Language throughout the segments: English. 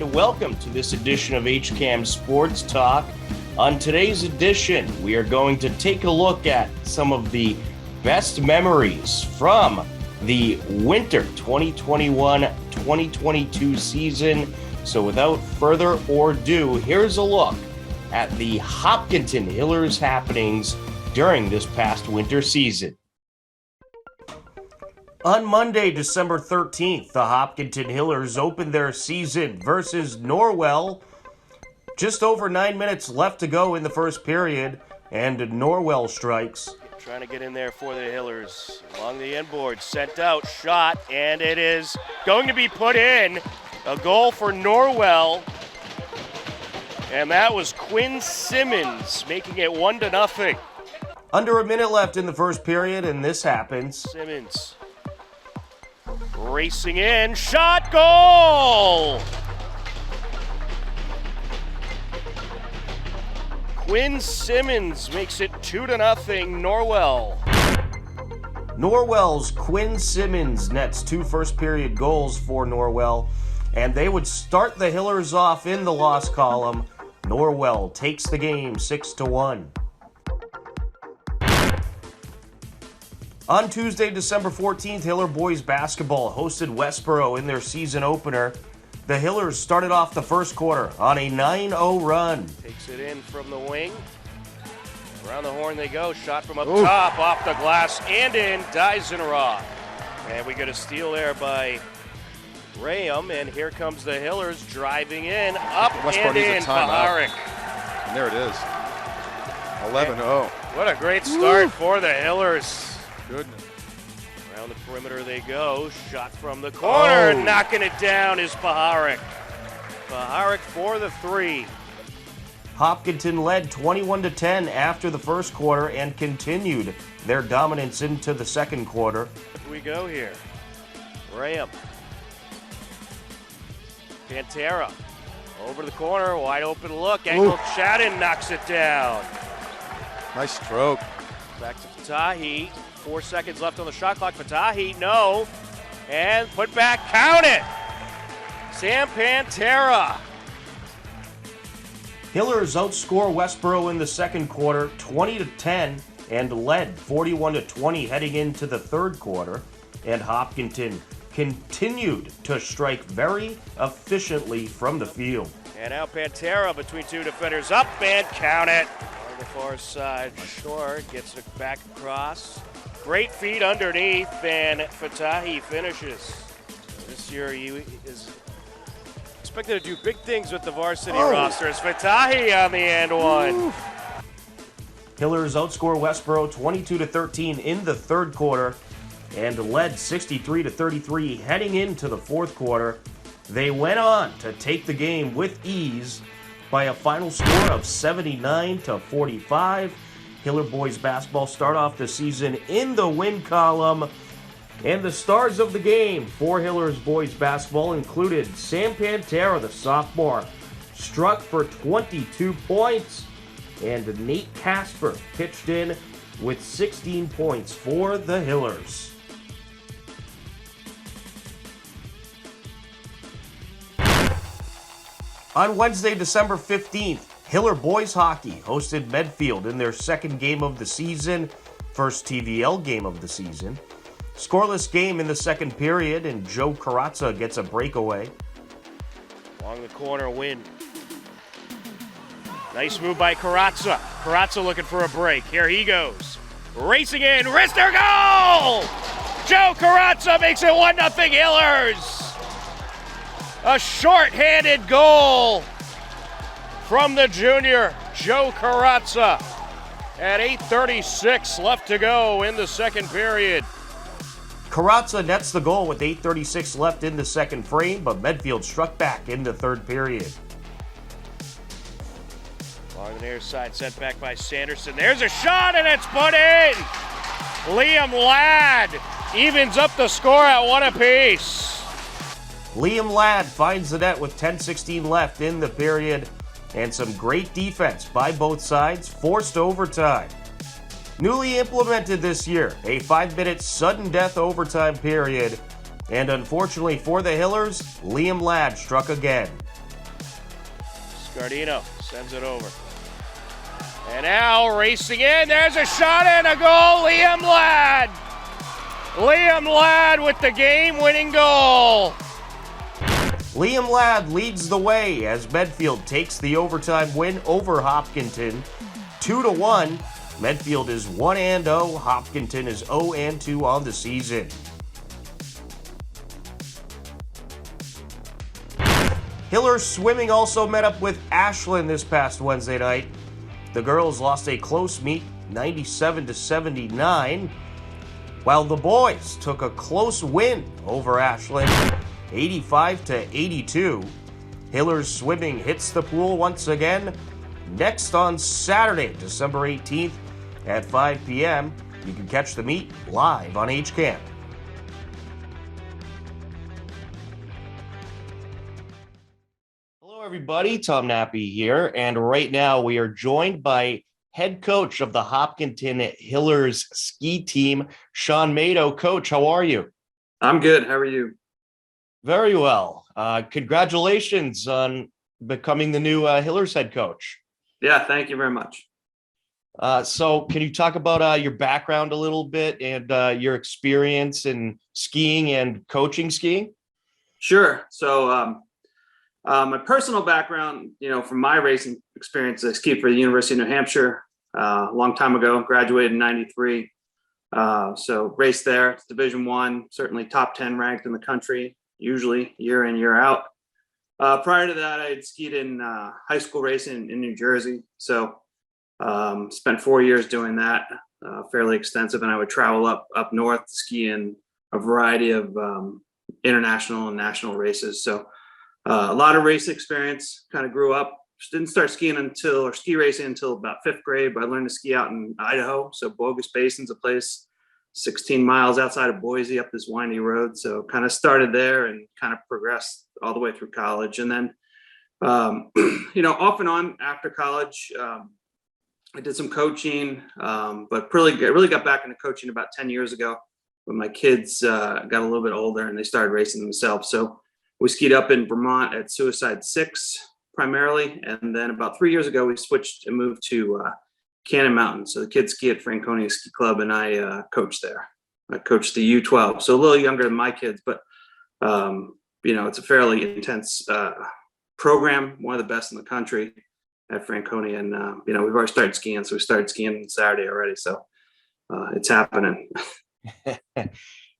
and welcome to this edition of HCAM Sports Talk. On today's edition, we are going to take a look at some of the best memories from the winter 2021-2022 season. So without further ado, here's a look at the Hopkinton Hillers happenings during this past winter season. On Monday, December 13th, the Hopkinton Hillers opened their season versus Norwell. Just over 9 minutes left to go in the first period, and Norwell strikes. Trying to get in there for the Hillers. Along the inboard, sent out, shot, and it is going to be put in. A goal for Norwell. And that was Quinn Simmons making it 1-0. Under a minute left in the first period, and this happens. Simmons racing in, shot, goal! Quinn Simmons makes it 2-0, Norwell. Norwell's Quinn Simmons nets 2 first period goals for Norwell, and they would start the Hillers off in the loss column. Norwell takes the game 6-1. On Tuesday, December 14th, Hiller boys basketball hosted Westboro in their season opener. The Hillers started off the first quarter on a 9-0 run. Takes it in from the wing. Around the horn they go. Shot from up top, off the glass, and in. Deisenroth. And we get a steal there by Graham, and here comes the Hillers driving in, up and in, Paharic. And there it is, 11-0. What a great start for the Hillers. Goodness. Around the perimeter they go, shot from the corner, knocking it down is Paharic. Paharic for the 3. Hopkinton led 21-10 after the first quarter and continued their dominance into the second quarter. Here we go here. Graham. Pantera over the corner, wide open look. Angle Chadden knocks it down. Nice stroke. Back to Fatahi. 4 seconds left on the shot clock. Fatahi, no. And put back, count it. Sam Pantera. Hillers outscore Westboro in the second quarter 20-10 and led 41-20 heading into the third quarter. And Hopkinton continued to strike very efficiently from the field. And now Pantera between 2 defenders, up and count it. On the far side, short, gets it back across. Great feet underneath, and Fatahi finishes. This year he is expected to do big things with the varsity roster. It's Fatahi on the end one. Hillers outscore Westboro 22-13 in the third quarter and led 63-33 heading into the fourth quarter. They went on to take the game with ease by a final score of 79-45. Hiller boys basketball start off the season in the win column. And the stars of the game for Hillers boys basketball included Sam Pantera, the sophomore, struck for 22 points. And Nate Casper pitched in with 16 points for the Hillers. On Wednesday, December 15th, Hiller boys hockey hosted Medfield in their second game of the season, first TVL game of the season. Scoreless game in the second period, and Joe Carazza gets a breakaway. Along the corner, win. Nice move by Carazza. Carazza looking for a break. Here he goes. Racing in, wrister goal! Joe Carazza makes it 1-0 Hillers! A short-handed goal from the junior, Joe Carazza, at 8:36 left to go in the second period. Carazza nets the goal with 8:36 left in the second frame, but Medfield struck back in the third period. Along the near side, sent back by Sanderson. There's a shot, and it's put in! Liam Ladd evens up the score at 1 apiece. Liam Ladd finds the net with 10:16 left in the period, and some great defense by both sides forced overtime. Newly implemented this year, a 5-minute sudden death overtime period, and unfortunately for the Hillers, Liam Ladd struck again. Scardino sends it over. And now racing in. There's a shot and a goal. Liam Ladd. Liam Ladd with the game-winning goal. Liam Ladd leads the way as Medfield takes the overtime win over Hopkinton 2-1. Medfield is 1-0. Hopkinton is 0-2 on the season. Hillers Swimming also met up with Ashland this past Wednesday night. The girls lost a close meet, 97-79, while the boys took a close win over Ashland, 85-82. Hillers Swimming hits the pool once again next on Saturday, December 18th at 5 p.m. You can catch the meet live on HCAM. Hello, everybody. Tom Nappy here, and right now we are joined by head coach of the Hopkinton Hillers ski team, Sean Mado. Coach, how are you? I'm good. How are you? Very well. Congratulations on becoming the new Hillers head coach. Yeah, thank you very much. So can you talk about your background a little bit and your experience in skiing and coaching skiing? Sure. So my personal background, from my racing experience, I skied for the University of New Hampshire a long time ago, graduated in 93. So raced there. It's Division I, certainly top 10 ranked in the country, usually year in, year out. Prior to that, I had skied in high school racing in New Jersey. So spent 4 years doing that, fairly extensive. And I would travel up north to ski in a variety of international and national races. So a lot of race experience, kind of grew up. Didn't start ski racing until about 5th grade, but I learned to ski out in Idaho. So Bogus Basin's a place 16 miles outside of Boise up this windy road. So kind of started there and kind of progressed all the way through college. And then, off and on after college, I did some coaching, but really got back into coaching about 10 years ago when my kids got a little bit older and they started racing themselves. So we skied up in Vermont at Suicide 6 primarily. And then about 3 years ago, we switched and moved to Cannon Mountain. So the kids ski at Franconia Ski Club and I coach there. I coached the U12, so a little younger than my kids, but it's a fairly intense program, one of the best in the country at Franconia. And, we've already started skiing. So we started skiing Saturday already. So it's happening.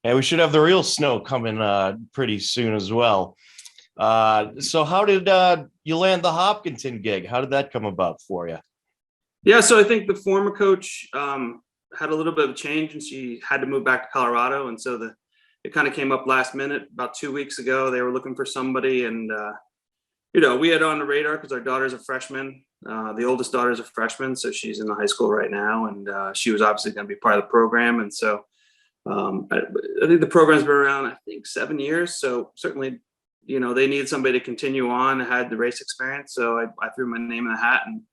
And we should have the real snow coming pretty soon as well. So how did you land the Hopkinton gig? How did that come about for you? Yeah, so I think the former coach had a little bit of a change and she had to move back to Colorado. And so it kind of came up last minute. About 2 weeks ago, they were looking for somebody. And, we had on the radar because our daughter's a freshman. The oldest daughter's a freshman, so she's in the high school right now. And she was obviously going to be part of the program. And so I think the program's been around, 7 years. So certainly, they needed somebody to continue on. I had the race experience. So I threw my name in the hat and,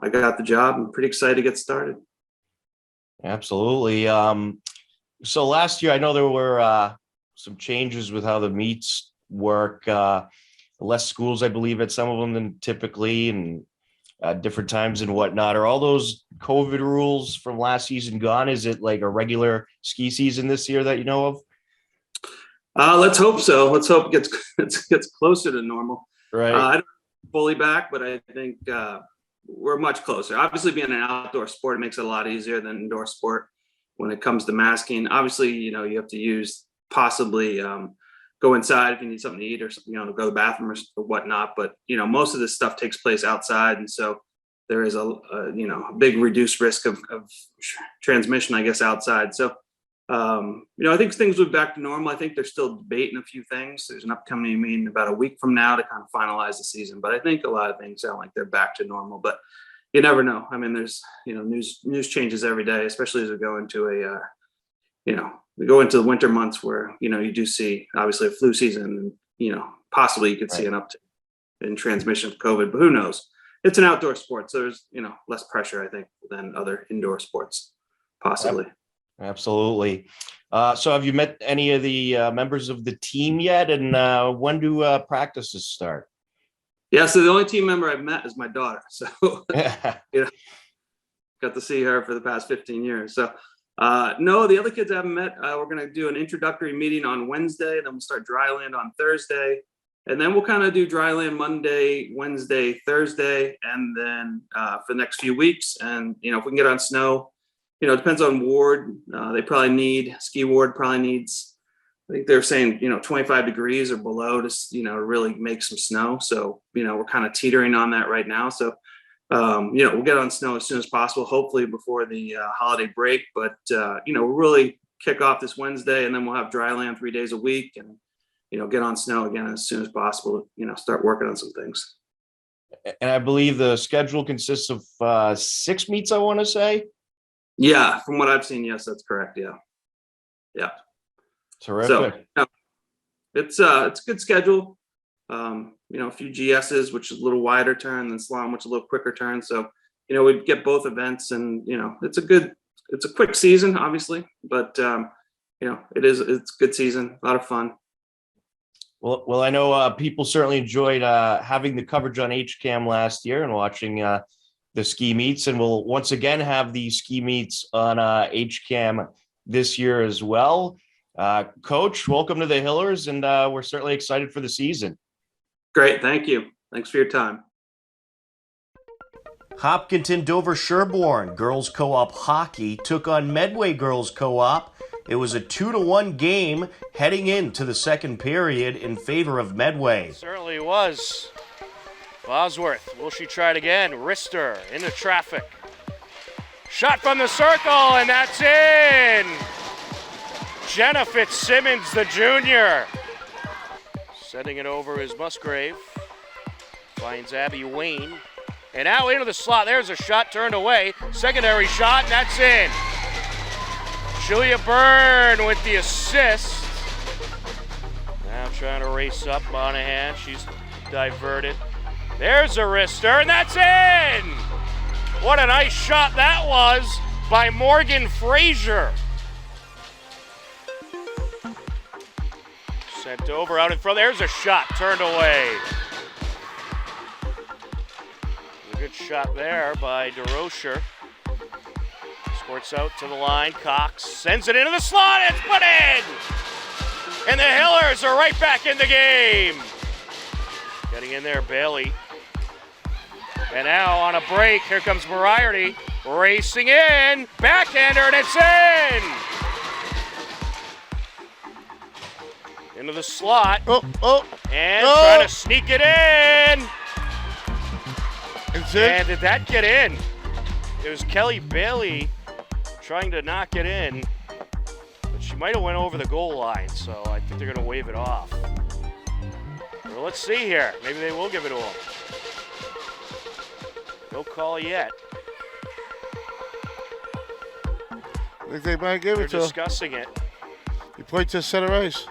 I got the job. I'm pretty excited to get started. Absolutely. So last year, I know there were some changes with how the meets work. Less schools, I believe, at some of them than typically, and different times and whatnot. Are all those COVID rules from last season gone? Is it like a regular ski season this year that you know of? Let's hope so. Let's hope it gets closer to normal. Right. I don't fully back, but I think we're much closer. Obviously, being an outdoor sport, it makes it a lot easier than indoor sport when it comes to masking. Obviously, you have to use possibly go inside if you need something to eat or go to the bathroom or whatnot. But most of this stuff takes place outside, and so there is a big reduced risk of transmission, I guess, outside. So I think things will be back to normal. I think they're still debating a few things. There's an upcoming meeting about a week from now to kind of finalize the season. But I think a lot of things sound like they're back to normal. But you never know. I mean, there's news changes every day, especially as we go into we go into the winter months where you do see obviously a flu season, and possibly you could see an uptick in transmission of COVID. But who knows? It's an outdoor sport, so there's less pressure, I think, than other indoor sports, possibly. Absolutely. So have you met any of the members of the team yet? And when do practices start? Yeah, so the only team member I've met is my daughter. So, you know, got to see her for the past 15 years. So, no, the other kids I haven't met. We're going to do an introductory meeting on Wednesday. Then we'll start dry land on Thursday. And then we'll kind of do dry land Monday, Wednesday, Thursday, and then for the next few weeks. And, you know, if we can get on snow, you know, it depends on ward. They probably need, ski ward probably needs, I think they're saying, you know, 25 degrees or below to, you know, really make some snow. So, you know, we're kind of teetering on that right now. So, you know, we'll get on snow as soon as possible, hopefully before the holiday break. But, you know, we'll really kick off this Wednesday, and then we'll have dry land 3 days a week and, you know, get on snow again as soon as possible, you know, start working on some things. And I believe the schedule consists of 6 meets, I want to say. Yeah, from what I've seen, yes, that's correct. Yeah. Yeah. Terrific. So, you know, it's a good schedule. You know, a few GSs, which is a little wider turn, than slalom, which is a little quicker turn. So, you know, we get both events, and, you know, it's a quick season, obviously, but, you know, it's a good season, a lot of fun. Well, I know people certainly enjoyed having the coverage on HCAM last year and watching the ski meets, and we'll once again have the ski meets on HCAM this year as well. Coach, welcome to the Hillers, and we're certainly excited for the season. Great. Thank you. Thanks for your time. Hopkinton Dover Sherborne girls co-op hockey took on Medway girls co-op. It was a 2-1 game heading into the second period in favor of Medway. Certainly was. Bosworth, will she try it again? Rister into traffic. Shot from the circle, and that's in. Jenna Fitzsimmons, the junior. Sending it over is Musgrave. Finds Abby Wayne. And now into the slot. There's a shot turned away. Secondary shot, and that's in. Julia Byrne with the assist. Now trying to race up Monahan. She's diverted. There's a wrister, and that's in! What a nice shot that was by Morgan Frazier. Sent over out in front. There's a shot turned away. A good shot there by DeRocher. Squirts out to the line. Cox sends it into the slot. It's put in! And the Hillers are right back in the game. Getting in there, Bailey. And now on a break, here comes Moriarty racing in. Backhander, and it's in! Into the slot. And trying to sneak it in. And did that get in? It was Kelly Bailey trying to knock it in. But she might have went over the goal line, so I think they're going to wave it off. Well, let's see here. Maybe they will give it to him. No call yet. I think they might give it to They're him. discussing it. He played to center ice.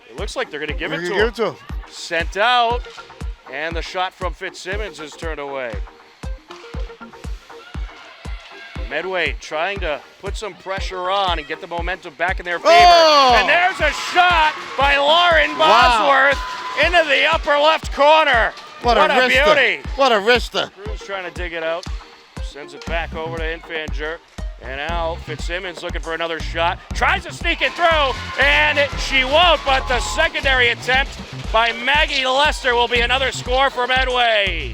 It looks like they're going to give They're it gonna to give him. it to him. Sent out, and the shot from Fitzsimmons is turned away. Medway trying to put some pressure on and get the momentum back in their favor. Oh! And there's a shot by Lauren Bosworth into the upper left corner. What a wrister. beauty. What a wrister. Cruz trying to dig it out. Sends it back over to Infanger. And now Fitzsimmons looking for another shot. Tries to sneak it through, and she won't, but the secondary attempt by Maggie Lester will be another score for Medway.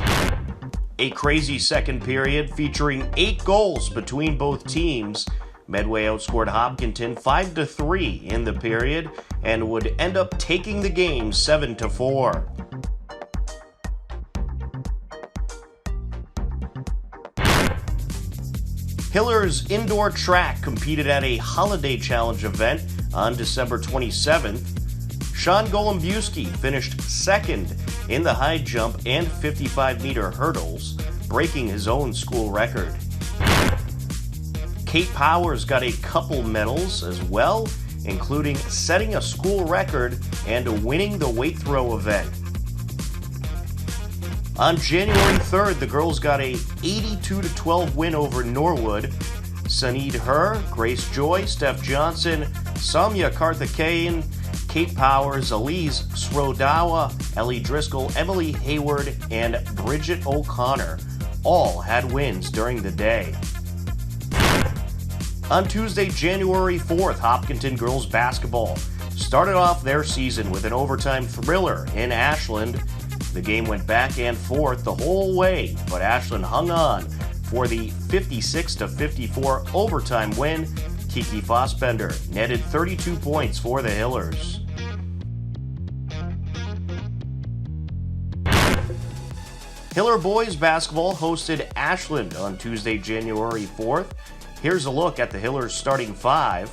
A crazy second period featuring 8 goals between both teams. Medway outscored Hopkinton 5-3 in the period and would end up taking the game 7-4. Hillers Indoor Track competed at a Holiday Challenge event on December 27th. Sean Golombuski finished second in the high jump and 55-meter hurdles, breaking his own school record. Kate Powers got a couple medals as well, including setting a school record and winning the weight throw event. On January 3rd, the girls got a 82-12 win over Norwood. Saneed Her, Grace Joy, Steph Johnson, Samya Karthikeyan, Kate Powers, Elise Srodawa, Ellie Driscoll, Emily Hayward, and Bridget O'Connor all had wins during the day. On Tuesday, January 4th, Hopkinton girls basketball started off their season with an overtime thriller in Ashland. The game went back and forth the whole way, but Ashland hung on for the 56-54 overtime win. Kiki Fossbender netted 32 points for the Hillers. Hiller boys basketball hosted Ashland on Tuesday, January 4th. Here's a look at the Hillers starting five.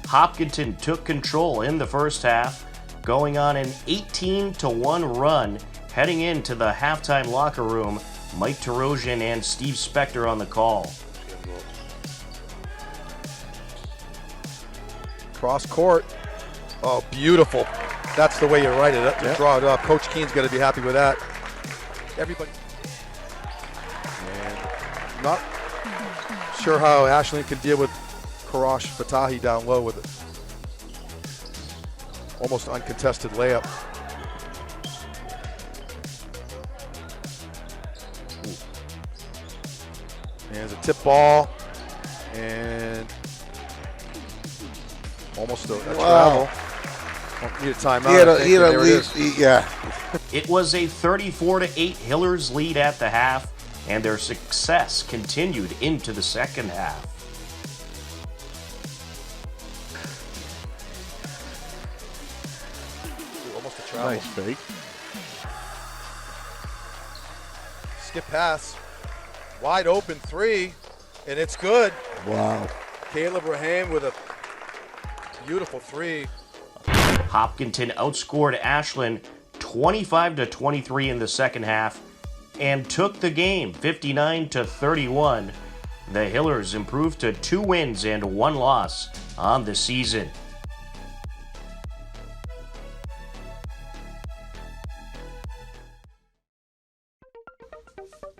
Hopkinton took control in the first half, going on an 18-1 run. Heading into the halftime locker room, Mike Tarosian and Steve Spector on the call. Cross court. Oh, beautiful. That's the way you write it, to draw it up. Coach Keene's going to be happy with that. Everybody. And not sure how Ashland can deal with Karash Fatahi down low with it. Almost uncontested layup. And there's a tip ball. And almost a travel. Don't need a timeout. He had at least, yeah. It was a 34-8 Hillers lead at the half, and their success continued into the second half. Almost a travel. Nice fake. Skip pass. Wide open three, and it's good. Wow. Caleb Raham with a beautiful three. Hopkinton outscored Ashland 25-23 in the second half and took the game 59-31. The Hillers improved to 2 wins and 1 loss on the season.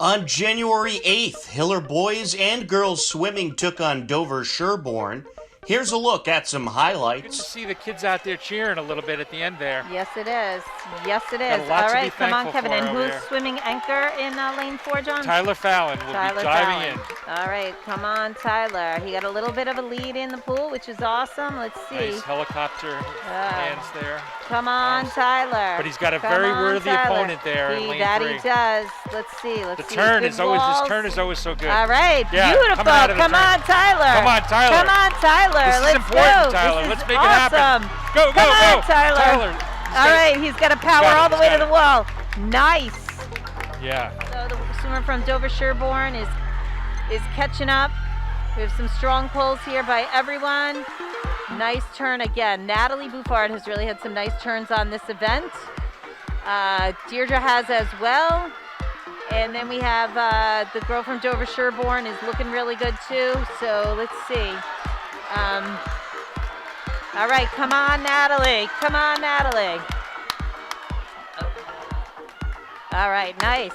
On January 8th, Hiller boys and girls swimming took on Dover Sherborne. Here's a look at some Good to highlights. see the kids out there cheering a little bit at the end there. Yes, it is. Yes, it Got is. a lot All to be right, come on, thankful Kevin. for And over who's there. swimming anchor in lane 4, John? Tyler Fallon will Tyler be diving Fallon. All right, come on, Tyler. He got a little bit of a lead in the pool, which is awesome. Let's in. see. Nice helicopter hands there. Come on, Tyler. But he's got a Come very on, worthy Tyler. opponent there in lane That 3. he does. Let's see. The turn is always so good. All right, Yeah, beautiful. coming out of the Come turn. on, Tyler. Come on, Tyler. Come on, Tyler. This is Let's important, go. Tyler. This Let's is make it happen. awesome. Go, go, Come go. on, Tyler. All right, he's got to power got it, all the he's way got to the it. wall. Nice. Yeah. So the swimmer from Dover Sherborne is catching up. We have some strong pulls here by everyone. Nice turn again. Natalie Buffard has really had some nice turns on this event. Deirdre has as well. And then we have the girl from Dover Sherborne is looking really good too. So let's see. All right, come on, Natalie. Come on, Natalie. All right, nice.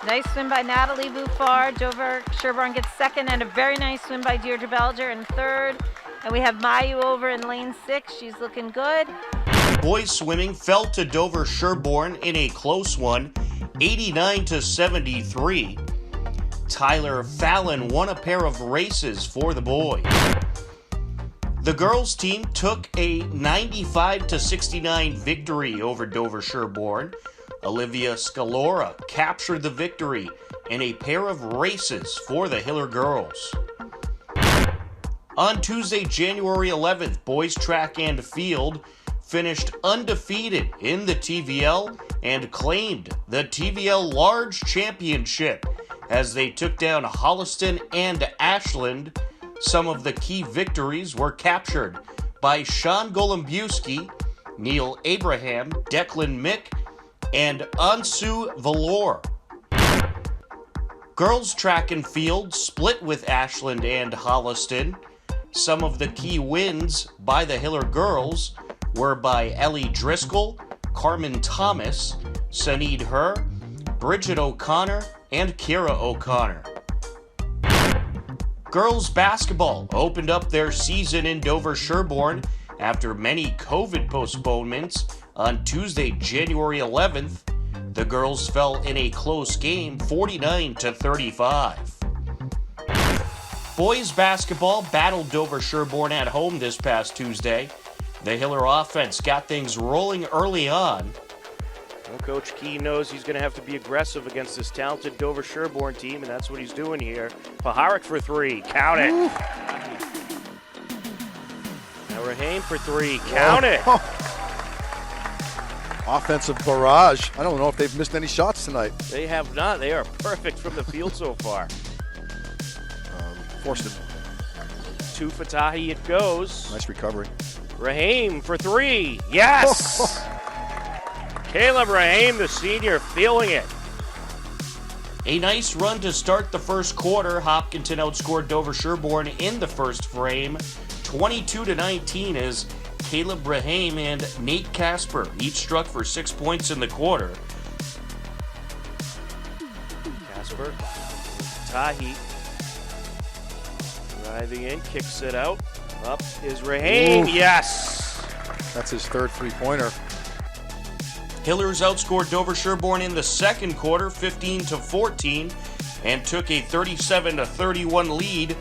Nice swim by Natalie Buffard. Dover Sherborne gets second, and a very nice swim by Deirdre Belger in third. And we have Mayu over in lane 6. She's looking good. Boys swimming fell to Dover Sherborne in a close one, 89-73. Tyler Fallon won a pair of races for the boys. The girls team took a 95-69 victory over Dover Sherborne. Olivia Scalora captured the victory in a pair of races for the Hiller girls. On Tuesday, January 11th, boys track and field finished undefeated in the TVL and claimed the TVL Large Championship as they took down Holliston and Ashland. Some of the key victories were captured by Sean Golombiewski, Neil Abraham, Declan Mick, and Ansu Valor. Girls track and field split with Ashland and Holliston. Some of the key wins by the Hiller girls were by Ellie Driscoll, Carmen Thomas, Saneed Herr, Bridget O'Connor, and Kira O'Connor. Girls basketball opened up their season in Dover-Sherborne after many COVID postponements on Tuesday, January 11th. The girls fell in a close game, 49-35. Boys basketball battled Dover-Sherborne at home this past Tuesday. The Hiller offense got things rolling early on. Well, Coach Key knows he's going to have to be aggressive against this talented Dover-Sherborne team, and that's what he's doing here. Paharic for three. Count it. Now Rahane for three. Count it. Offensive barrage. I don't know if they've missed any shots tonight. They have not. They are perfect from the field so far. Forced it. To Fatahi it goes. Nice recovery. Rahane for three. Yes! Caleb Rahane, the senior, feeling it. A nice run to start the first quarter. Hopkinton outscored Dover-Sherborne in the first frame, 22-19, as Caleb Rahane and Nate Casper each struck for 6 points in the quarter. Casper, Tahi, driving in, kicks it out. Up is Rahane. Yes! That's his third three-pointer. Hillers outscored Dover-Sherborne in the second quarter, 15-14, and took a 37-31 lead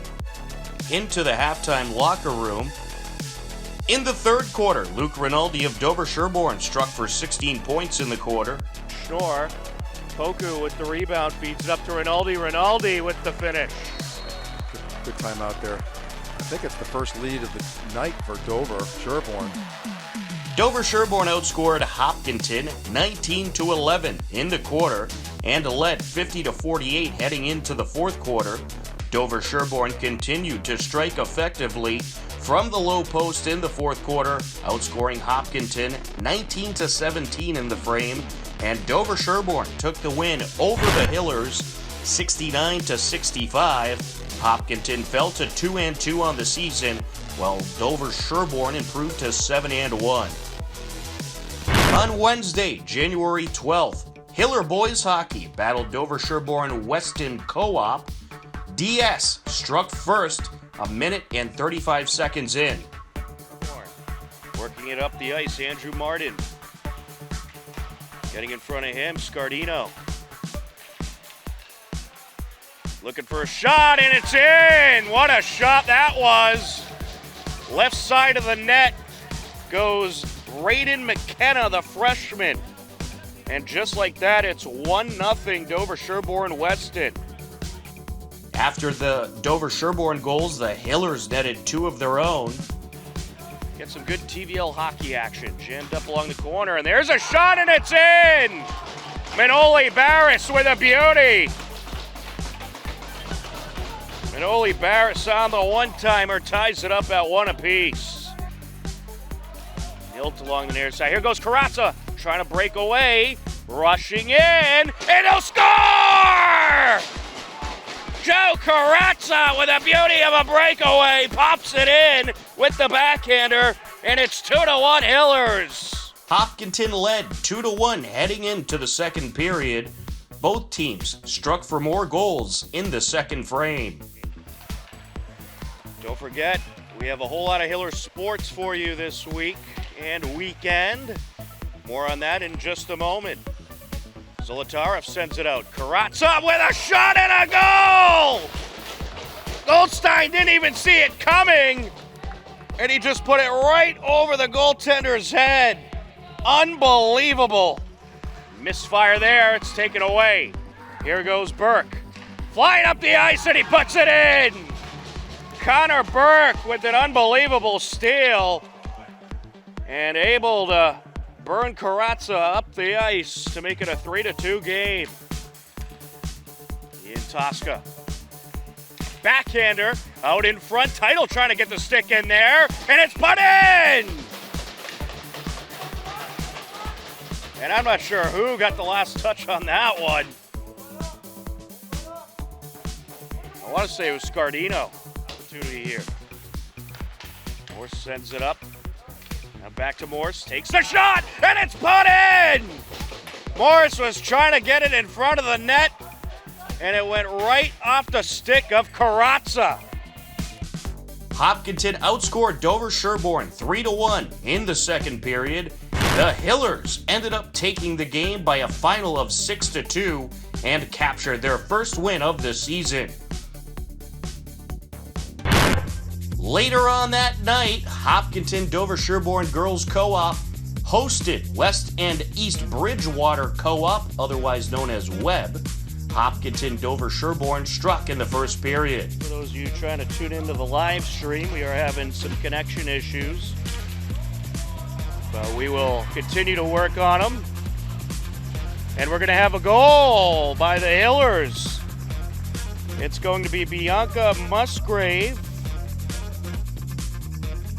into the halftime locker room. In the third quarter, Luke Rinaldi of Dover-Sherborne struck for 16 points in the quarter. Schnorr, Poku with the rebound, feeds it up to Rinaldi. Rinaldi with the finish. Good time out there. I think it's the first lead of the night for Dover-Sherborne. Dover-Sherborne outscored Hopkinton 19-11 in the quarter and led 50-48 heading into the fourth quarter. Dover-Sherborne continued to strike effectively from the low post in the fourth quarter, outscoring Hopkinton 19-17 in the frame, and Dover-Sherborne took the win over the Hillers 69-65. Hopkinton fell to 2-2 on the season, while Dover-Sherborne improved to 7-1. On Wednesday, January 12th, Hiller boys hockey battled Dover-Sherborne Weston Co-op. DS struck first a minute and 35 seconds in. Working it up the ice, Andrew Martin. Getting in front of him, Scardino. Looking for a shot, and it's in! What a shot that was! Left side of the net goes Braden McKenna, the freshman. And just like that, it's 1-0 Dover-Sherborne Weston. After the Dover-Sherborne goals, the Hillers netted two of their own. Get some good TVL hockey action. Jammed up along the corner, and there's a shot, and it's in! Manoli Barris with a beauty. Manoli Barris on the one-timer, ties it up at one apiece. Hilt along the near side. Here goes Carazza, trying to break away, rushing in, and he'll score! Joe Carazza with a beauty of a breakaway, pops it in with the backhander, and it's 2-1 Hillers. Hopkinton led 2-1 heading into the second period. Both teams struck for more goals in the second frame. Don't forget, we have a whole lot of Hiller sports for you this week and weekend. More on that in just a moment. Zolotarev sends it out. Carazza with a shot and a goal! Goldstein didn't even see it coming, and he just put it right over the goaltender's head. Unbelievable. Misfire there, it's taken away. Here goes Burke. Flying up the ice, and he puts it in! Connor Burke with an unbelievable steal and able to burn Carazza up the ice to make it a 3-2 game. Ian Tosca. Backhander out in front. Title trying to get the stick in there, and it's put in! And I'm not sure who got the last touch on that one. I want to say it was Scardino. Opportunity here. Morse sends it up. Now back to Morse. Takes the shot, and it's put in! Morse was trying to get it in front of the net, and it went right off the stick of Carazza. Hopkinton outscored Dover Sherborne 3-1 in the second period. The Hillers ended up taking the game by a final of 6-2 and captured their first win of the season. Later on that night, Hopkinton Dover Sherborne Girls Co-op hosted West and East Bridgewater Co-op, otherwise known as Webb. Hopkinton Dover Sherborne struck in the first period. For those of you trying to tune into the live stream, we are having some connection issues, but we will continue to work on them. And we're going to have a goal by the Hillers. It's going to be Bianca Musgrave.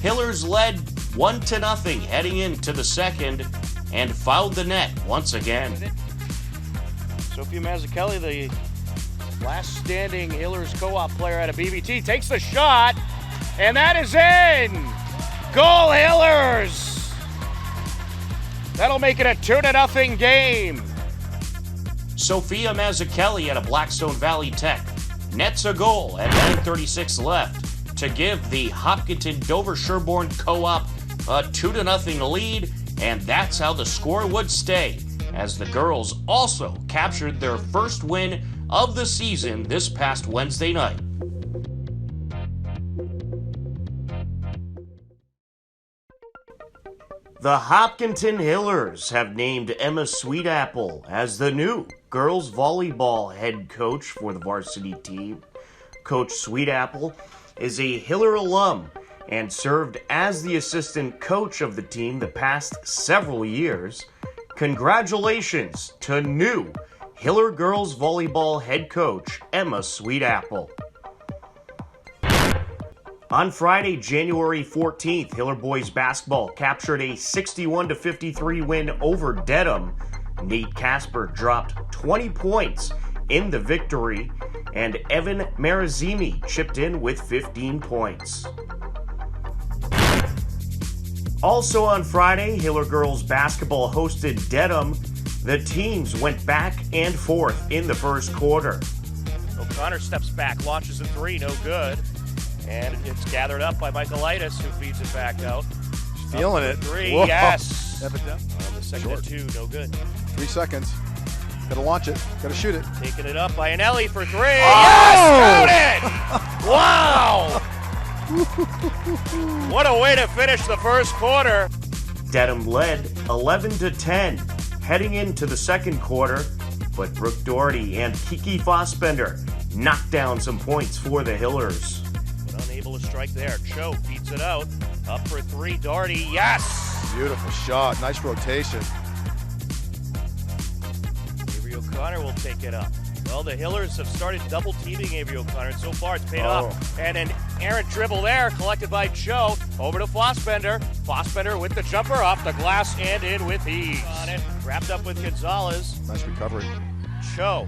Hillers led 1-0 heading into the second and fouled the net once again. Sophia Mazzucchelli, the last standing Hillers co-op player out of BBT, takes the shot, and that is in! Goal Hillers! That'll make it a 2-0 game. Sophia Mazzucchelli out of Blackstone Valley Tech nets a goal at 9:36 left to give the Hopkinton Dover Sherborne Co-op a 2-0 lead, and that's how the score would stay, as the girls also captured their first win of the season this past Wednesday night. The Hopkinton Hillers have named Emma Sweetapple as the new girls volleyball head coach for the varsity team. Coach Sweetapple is a Hiller alum and served as the assistant coach of the team the past several years. Congratulations to new Hiller girls volleyball head coach Emma Sweetapple. On Friday, January 14th, Hiller boys basketball captured a 61-53 win over Dedham. Nate Casper dropped 20 points in the victory, and Evan Marazimi chipped in with 15 points. Also on Friday, Hiller girls basketball hosted Dedham. The teams went back and forth in the first quarter. O'Connor steps back, launches a three, no good. And it's gathered up by Michaelitis, who feeds it back out. Feeling it. Three, Whoa. yes. On the second Short. at two, no good. 3 seconds. Gotta launch it. Gotta shoot it. Taking it up by Anelli for three. Oh! Yes, got it! Wow! What a way to finish the first quarter. Dedham led 11-10 heading into the second quarter, but Brooke Doherty and Kiki Fossbender knocked down some points for the Hillers. But unable to strike there. Cho feeds it out. Up for three. Doherty, yes! Beautiful shot. Nice rotation. Avery O'Connor will take it up. Well, the Hillers have started double teaming Avery O'Connor, and so far it's paid off. And an errant dribble there, collected by Cho. Over to Fossbender. Fossbender with the jumper off the glass and in with ease. On it, wrapped up with Gonzalez. Nice recovery. Cho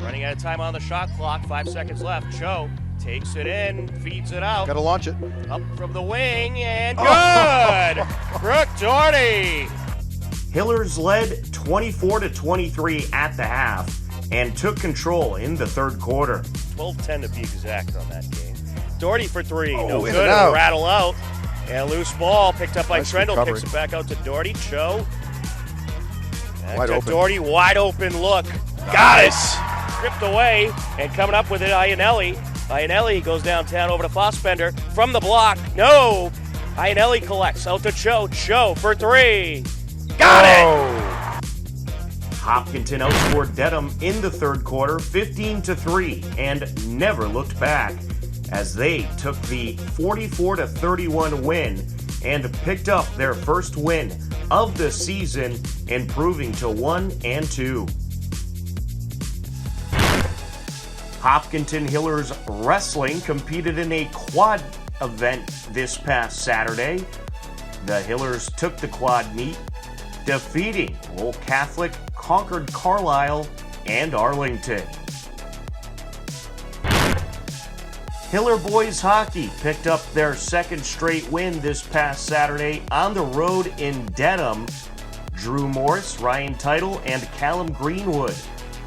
running out of time on the shot clock. 5 seconds left. Cho takes it in, feeds it out. Gotta launch it. Up from the wing and good. Brooke Doherty. Hillers led 24-23 at the half and took control in the third quarter. 12-10 to be exact on that game. Doherty for three, no in good. and out. Rattle out. And a loose ball picked up by Nice Trendle. recovery. Kicks it back out to Doherty. Cho. Back Wide to open. Doherty, wide open look. Got it. Stripped away and coming up with it, Iannelli. Iannelli goes downtown over to Fossbender from the block. No. Iannelli collects out to Cho. Cho for three. Got it. Hopkinton outscored Dedham in the third quarter 15-3 and never looked back as they took the 44-31 win and picked up their first win of the season, improving to 1-2. Hopkinton Hillers Wrestling competed in a quad event this past Saturday. The Hillers took the quad meet, defeating Old Catholic, Concord Carlisle, and Arlington. Hiller boys hockey picked up their second straight win this past Saturday on the road in Dedham. Drew Morse, Ryan Title, and Callum Greenwood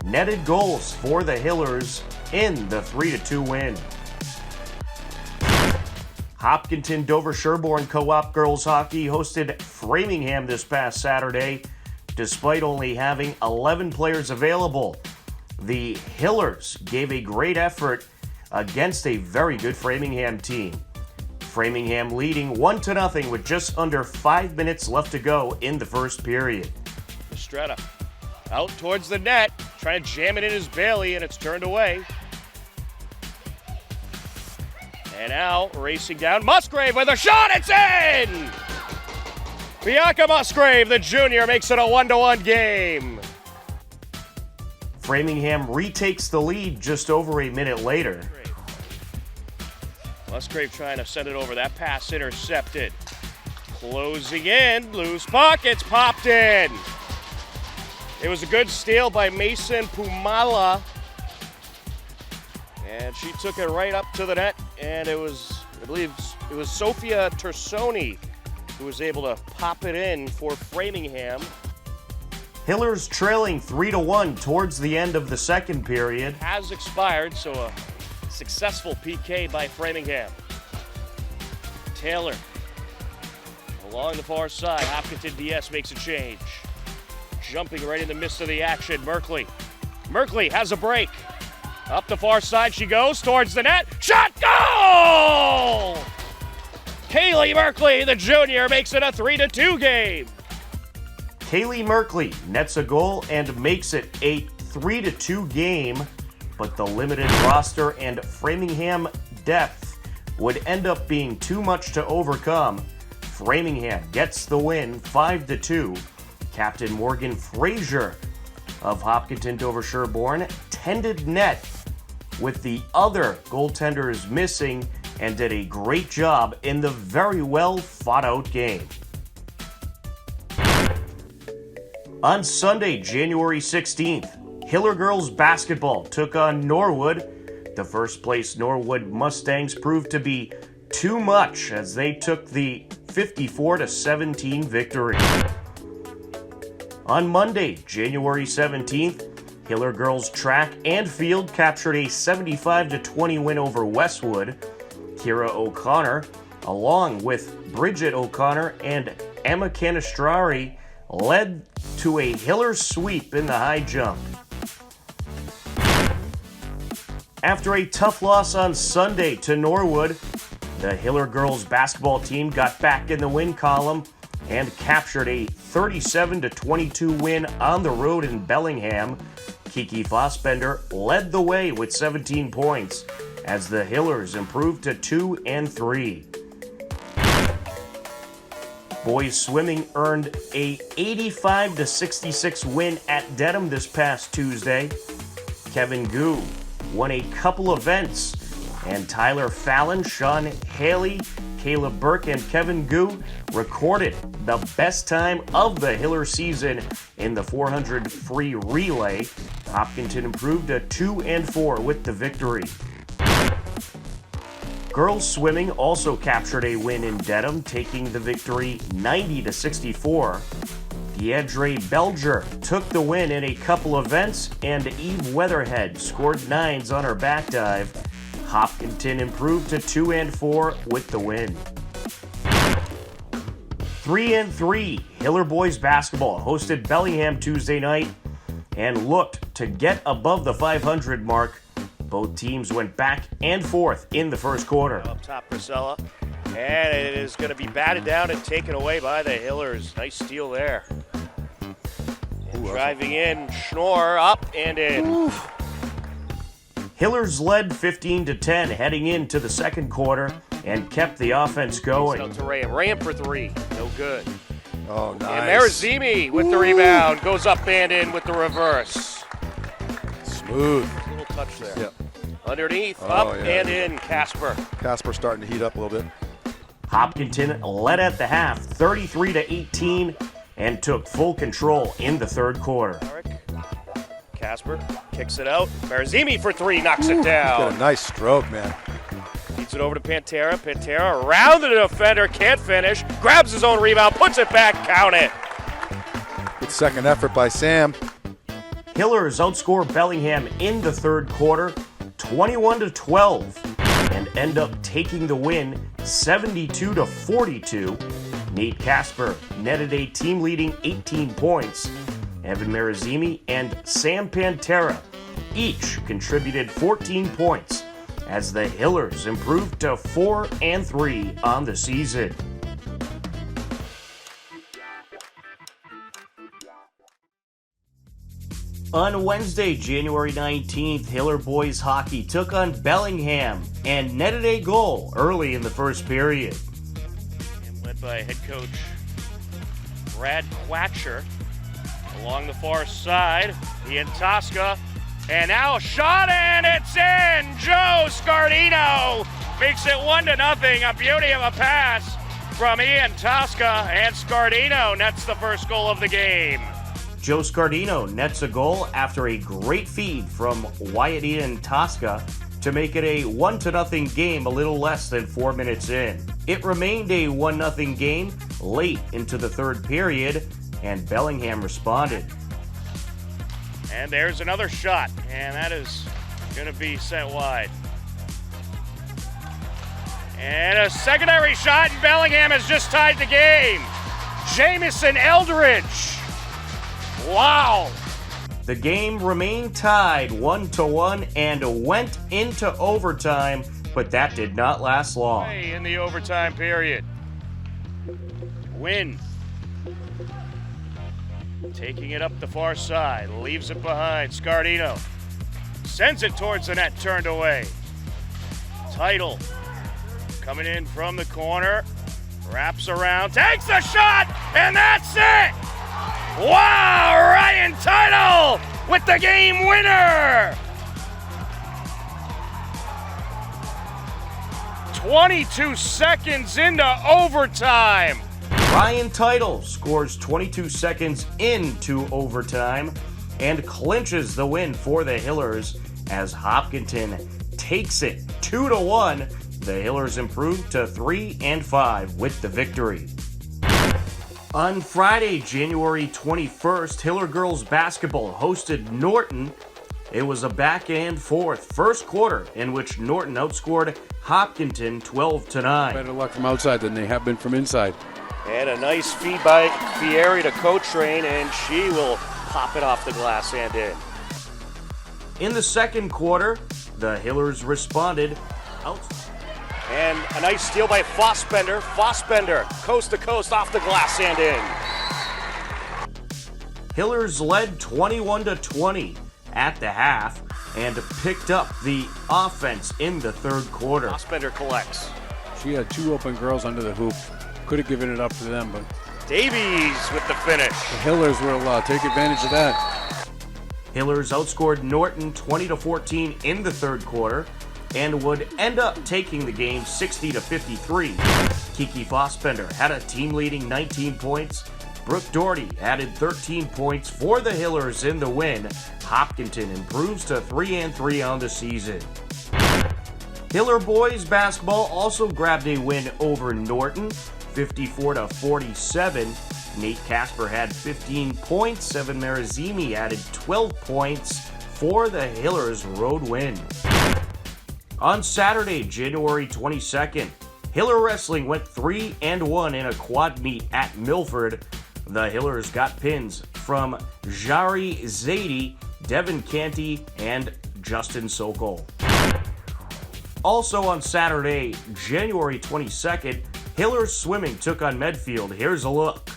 netted goals for the Hillers in the 3-2 win. Hopkinton Dover Sherborne Co-op girls hockey hosted Framingham this past Saturday, despite only having 11 players available. The Hillers gave a great effort against a very good Framingham team. Framingham leading 1-0 with just under 5 minutes left to go in the first period. Estrella out towards the net, trying to jam it in his Bailey, and it's turned away. And now racing down, Musgrave with a shot, it's in! Bianca Musgrave, the junior, makes it a 1-1 game. Framingham retakes the lead just over a minute later. Musgrave trying to send it over, that pass intercepted. Closing in, loose puck, it's popped in. It was a good steal by Mason Pumala. And she took it right up to the net, and it was, I believe, it was Sophia Tersoni who was able to pop it in for Framingham. Hillers trailing 3-1 towards the end of the second period. Has expired, so a successful PK by Framingham. Taylor along the far side. Hopkinton DS makes a change. Jumping right in the midst of the action, Merkley. Merkley has a break. Up the far side she goes, towards the net. Shot, goal! Kaylee Merkley, the junior, makes it a 3-2 game. Kaylee Merkley nets a goal and makes it a 3-2 game, but the limited roster and Framingham depth would end up being too much to overcome. Framingham gets the win 5-2. Captain Morgan Frazier of Hopkinton Dover Sherborne tended net with the other goaltenders missing and did a great job in the very well fought out game. On Sunday, January 16th, Hiller girls basketball took on Norwood. The first place Norwood Mustangs proved to be too much as they took the 54-17 victory. On Monday, January 17th, Hiller girls track and field captured a 75-20 win over Westwood. Kira O'Connor, along with Bridget O'Connor and Emma Canistrari, led to a Hiller sweep in the high jump. After a tough loss on Sunday to Norwood, the Hiller girls basketball team got back in the win column and captured a 37-22 win on the road in Bellingham. Kiki Fossbender led the way with 17 points as the Hillers improved to 2-3. Boys swimming earned a 85-66 win at Dedham this past Tuesday. Kevin Gu won a couple events, and Tyler Fallon, Sean Haley, Caleb Burke, and Kevin Gu recorded the best time of the Hiller season in the 400 free relay. Hopkinton improved to 2-4 with the victory. Girls swimming also captured a win in Dedham, taking the victory 90-64. Deidre Belger took the win in a couple events, and Eve Weatherhead scored nines on her back dive. Hopkinton improved to 2-4 with the win. 3-3, Hiller boys basketball hosted Bellingham Tuesday night and looked to get above the 500 mark. Both teams went back and forth in the first quarter. Up top, Priscilla, and it is going to be batted down and taken away by the Hillers. Nice steal there. And driving in, Schnorr up and in. Oof. Hillers led 15-10 heading into the second quarter and kept the offense going. Out to Ram. Ram for three. No good. Oh, nice. And Marazimi with the rebound. Goes up and in with the reverse. Smooth. Little touch there. Yep. Underneath, Oh, up yeah, and yeah. in. Casper. Casper starting to heat up a little bit. Hopkinton led at the half 33-18 and took full control in the third quarter. Casper kicks it out. Marazimi for three, knocks it Got down. a nice stroke, man. Feeds it over to Pantera. Pantera around the defender, can't finish. Grabs his own rebound, puts it back, count it. Good second effort by Sam. Hillers outscore Bellingham in the third quarter 21-12. And end up taking the win 72-42. Nate Casper netted a team-leading 18 points. Evan Marazimi and Sam Pantera each contributed 14 points as the Hillers improved to 4-3 on the season. On Wednesday, January 19th, Hiller boys hockey took on Bellingham and netted a goal early in the first period. And led by head coach Brad Quatcher along the far side. Ian Tosca, and now a shot, and it's in! Joe Scardino makes it 1-0. A beauty of a pass from Ian Tosca, and Scardino nets the first goal of the game. Joe Scardino nets a goal after a great feed from Wyatt Ian Tosca to make it a 1-0 game a little less than 4 minutes in. It remained a 1-0 game late into the third period, and Bellingham responded. And there's another shot, and that is going to be sent wide. And a secondary shot, and Bellingham has just tied the game. Jamison Eldridge. Wow. The game remained tied 1-1 and went into overtime, but that did not last long. In the overtime period. Win. Taking it up the far side, leaves it behind. Scardino sends it towards the net, turned away. Title coming in from the corner, wraps around, takes a shot, and that's it! Wow, Ryan Title with the game winner! 22 seconds into overtime. Ryan Title scores 22 seconds into overtime and clinches the win for the Hillers as Hopkinton takes it 2-1. The Hillers improved to 3-5 with the victory. On Friday, January 21st, Hiller girls basketball hosted Norton. It was a back and forth first quarter in which Norton outscored Hopkinton 12-9. Better luck from outside than they have been from inside. And a nice feed by Fieri to Cotrain, and she will pop it off the glass and in. In the second quarter, the Hillers responded. And a nice steal by Fossbender. Fossbender, coast to coast, off the glass and in. Hillers led 21-20 at the half and picked up the offense in the third quarter. Fossbender collects. She had two open girls under the hoop. Could have given it up to them, but Davies with the finish. the Hillers will take advantage of that. Hillers outscored Norton 20-14 in the third quarter and would end up taking the game 60-53. Kiki Fossbender had a team-leading 19 points. Brooke Doherty added 13 points for the Hillers in the win. Hopkinton improves to 3-3 on the season. Hiller boys basketball also grabbed a win over Norton, 54-47. Nate Casper had 15 points. Evan Marazimi added 12 points for the Hillers' road win. On Saturday, January 22nd, Hiller Wrestling went 3-1 in a quad meet at Milford. The Hillers got pins from Jari Zaidi, Devin Canty, and Justin Sokol. Also on Saturday, January 22nd, Hillers Swimming took on Medfield. Here's a look.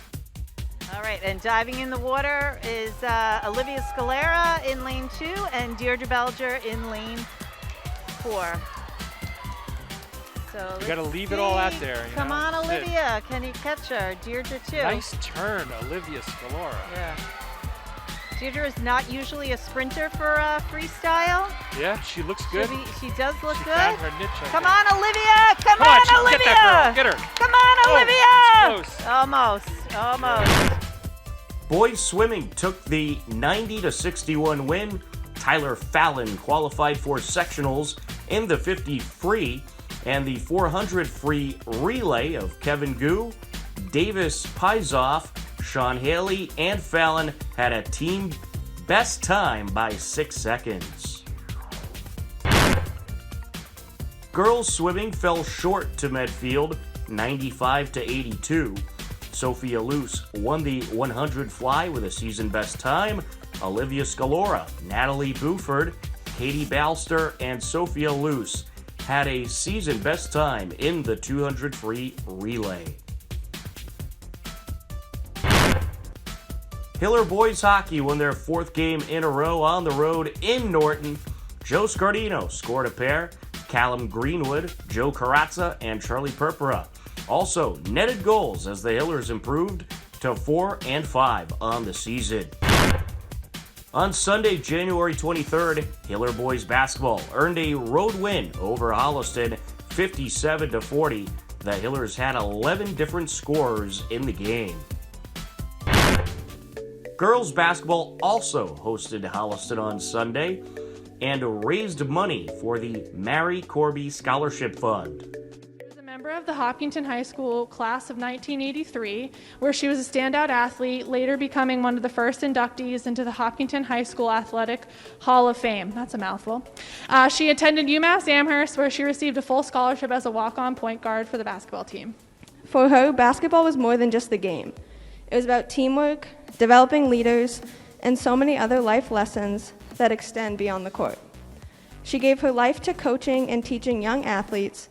All right, and diving in the water is Olivia Scalera in lane 2 and Deirdre Belger in lane 4. So You got to leave it all out there. You Come know? on, That's it. Olivia. Can you catch her? Deirdre, too. Nice turn, Olivia Scalora. Yeah. Deirdre is not usually a sprinter for freestyle. Yeah, she looks good. She does look She good. found her niche, I Come think. on, Olivia! Come on, on, Olivia! Get that girl. Get her. Come on, Oh, Olivia! it's close. Almost. Boys swimming took the 90-61 win. Tyler Fallon qualified for sectionals in the 50 free and the 400 free relay of Kevin Gu, Davis Paizoff, Sean Haley, and Fallon had a team best time by 6 seconds. Girls swimming fell short to Medfield, 95-82. Sophia Luce won the 100 fly with a season best time. Olivia Scalora, Natalie Buford, Katie Balster, and Sophia Luce had a season best time in the 200 free relay. Hiller boys hockey won their 4th game in a row on the road in Norton. Joe Scardino scored a pair. Callum Greenwood, Joe Carazza, and Charlie Purpura also netted goals as the Hillers improved to 4 and 5 on the season. On Sunday, January 23rd, Hiller boys basketball earned a road win over Holliston, 57-40. The Hillers had 11 different scorers in the game. Girls basketball also hosted Holliston on Sunday and raised money for the Mary Corby Scholarship Fund. She was a member of the Hopkinton High School class of 1983, where she was a standout athlete, later becoming one of the first inductees into the Hopkinton High School Athletic Hall of Fame. That's a mouthful. She attended UMass Amherst, where she received a full scholarship as a walk-on point guard for the basketball team. For her, basketball was more than just the game. It was about teamwork, developing leaders, and so many other life lessons that extend beyond the court. She gave her life to coaching and teaching young athletes